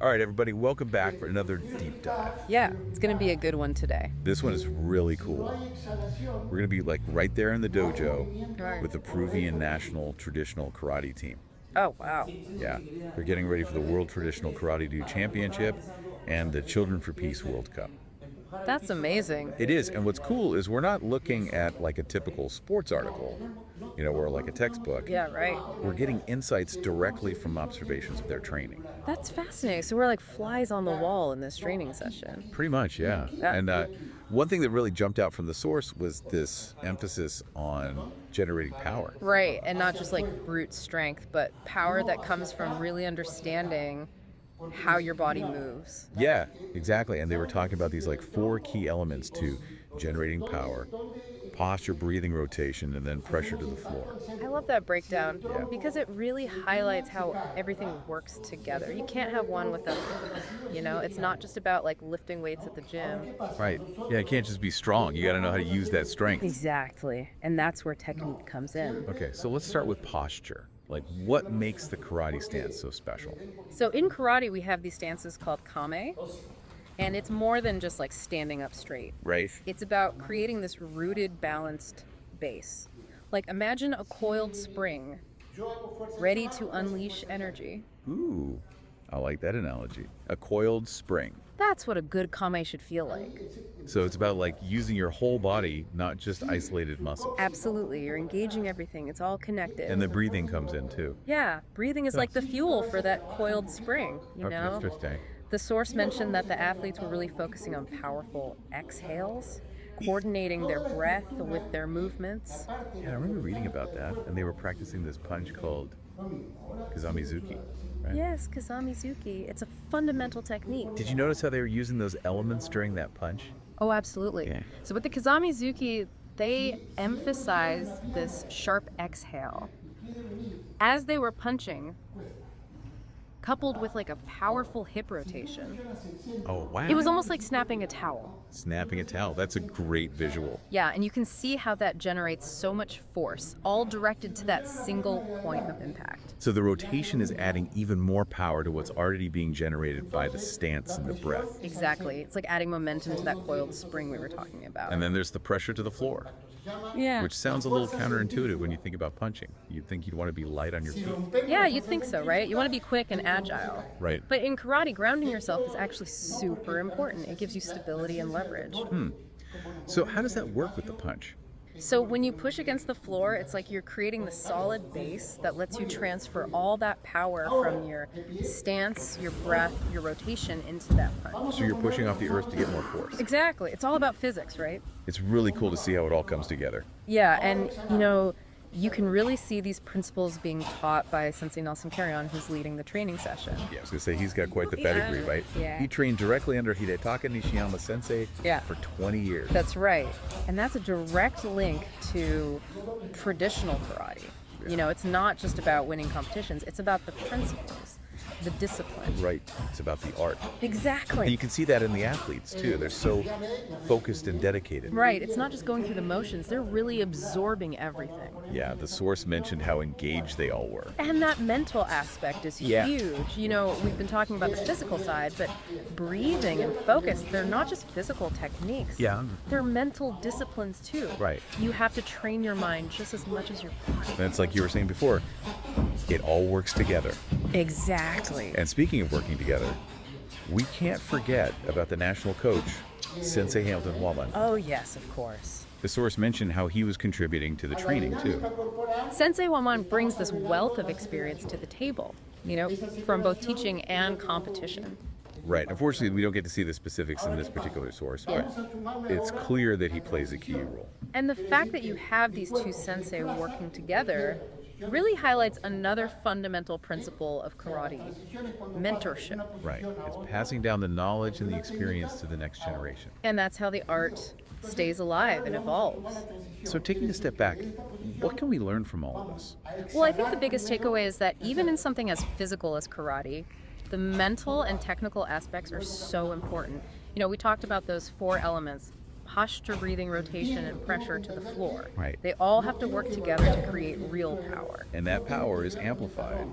All right, everybody, welcome back for another deep dive. Yeah, it's going to be a good one today. This one is really cool. We're going to be like right there in the dojo Right. with the Peruvian national traditional karate team. Oh, wow. Yeah, they're getting ready for the World Traditional Karate Do Championship and the Children for Peace World Cup. That's amazing. It is, and what's cool is we're not looking at like a typical sports article, or like a textbook. Yeah, right. We're getting insights directly from observations of their training. That's fascinating. So we're like flies on the wall in this training session. Pretty much, yeah. And one thing that really jumped out from the source was this emphasis on generating power. Right, and not just like brute strength, but power that comes from really understanding how your body moves. Yeah, exactly. And they were talking about these like 4 key elements to generating power: posture, breathing, rotation, and then pressure to the floor. I love that breakdown Yeah. because it really highlights how everything works together. You can't have one without the other. It's not just about like lifting weights at the gym. Right. Yeah, it can't just be strong. You got to know how to use that strength. Exactly. And that's where technique comes in. Okay, so let's start with posture. Like, what makes the karate stance so special? So in karate, we have these stances called kame, and it's more than just like standing up straight. Right. It's about creating this rooted, balanced base. Like imagine a coiled spring ready to unleash energy. Ooh, I like that analogy. A coiled spring. That's what a good kame should feel like. So it's about like using your whole body, not just isolated muscles. Absolutely. You're engaging everything. It's all connected. And the breathing comes in too. Yeah, breathing is like the fuel for that coiled spring, Okay, interesting. The source mentioned that the athletes were really focusing on powerful exhales, coordinating their breath with their movements. Yeah, I remember reading about that, and they were practicing this punch called Kazamizuki. Right? Yes, Kazamizuki. It's a fundamental technique. Did you notice how they were using those elements during that punch? Oh, absolutely. Yeah. So with the Kazamizuki, they emphasized this sharp exhale. As they were punching, coupled with like a powerful hip rotation, Oh, wow. it was almost like snapping a towel. Snapping a towel. That's a great visual. Yeah, and you can see how that generates so much force, all directed to that single point of impact. So the rotation is adding even more power to what's already being generated by the stance and the breath. Exactly. It's like adding momentum to that coiled spring we were talking about. And then there's the pressure to the floor, Yeah. which sounds a little counterintuitive when you think about punching. You'd think you'd want to be light on your feet. Yeah, you'd think so, right? You want to be quick and agile. Right. But in karate, grounding yourself is actually super important. It gives you stability and leverage. So how does that work with the punch? So when you push against the floor, it's like you're creating the solid base that lets you transfer all that power from your stance, your breath, your rotation into that punch. So you're pushing off the earth to get more force. Exactly. It's all about physics, right? It's really cool to see how it all comes together. Yeah, and you can really see these principles being taught by Sensei Nelson Carrion, who's leading the training session. Yeah, I was going to say, he's got quite the pedigree, right? Yeah. He trained directly under Hidetaka Nishiyama sensei Yeah. for 20 years. That's right. And that's a direct link to traditional karate. It's not just about winning competitions, it's about the principles, the discipline. Right. It's about the art. And Exactly. you can see that in the athletes, too. They're so focused and dedicated. Right. It's not just going through the motions, they're really absorbing everything. Yeah, the source mentioned how engaged they all were. And that mental aspect is Yeah. huge. We've been talking about the physical side, but breathing and focus, they're not just physical techniques. Yeah. They're mental disciplines too. Right. You have to train your mind just as much as your body. And it's like you were saying before, it all works together. Exactly. And speaking of working together, we can't forget about the national coach, Sensei Hamilton Waman. Oh, yes, of course. The source mentioned how he was contributing to the training, too. Sensei Waman brings this wealth of experience to the table, from both teaching and competition. Right. Unfortunately, we don't get to see the specifics in this particular source, but it's clear that he plays a key role. And the fact that you have these two sensei working together really highlights another fundamental principle of karate: mentorship. Right. It's passing down the knowledge and the experience to the next generation. And that's how the art stays alive and evolves. So taking a step back, what can we learn from all of this? Well, I think the biggest takeaway is that even in something as physical as karate, the mental and technical aspects are so important. We talked about those 4 elements: posture, breathing, rotation, and pressure to the floor. Right. They all have to work together to create real power. And that power is amplified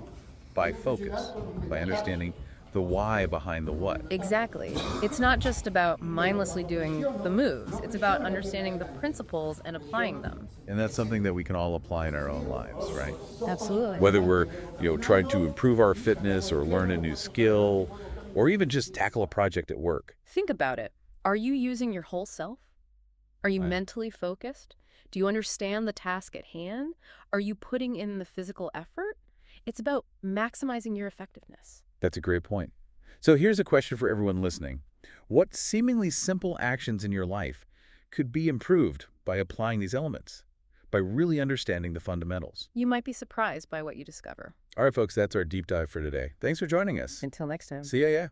by focus, by understanding the why behind the what. Exactly. It's not just about mindlessly doing the moves, it's about understanding the principles and applying them. And that's something that we can all apply in our own lives, right? Absolutely. Whether we're, trying to improve our fitness or learn a new skill, or even just tackle a project at work. Think about it. Are you using your whole self? Are you Right. mentally focused? Do you understand the task at hand? Are you putting in the physical effort? It's about maximizing your effectiveness. That's a great point. So here's a question for everyone listening. What seemingly simple actions in your life could be improved by applying these elements, by really understanding the fundamentals? You might be surprised by what you discover. All right, folks, that's our deep dive for today. Thanks for joining us. Until next time. See ya, yeah.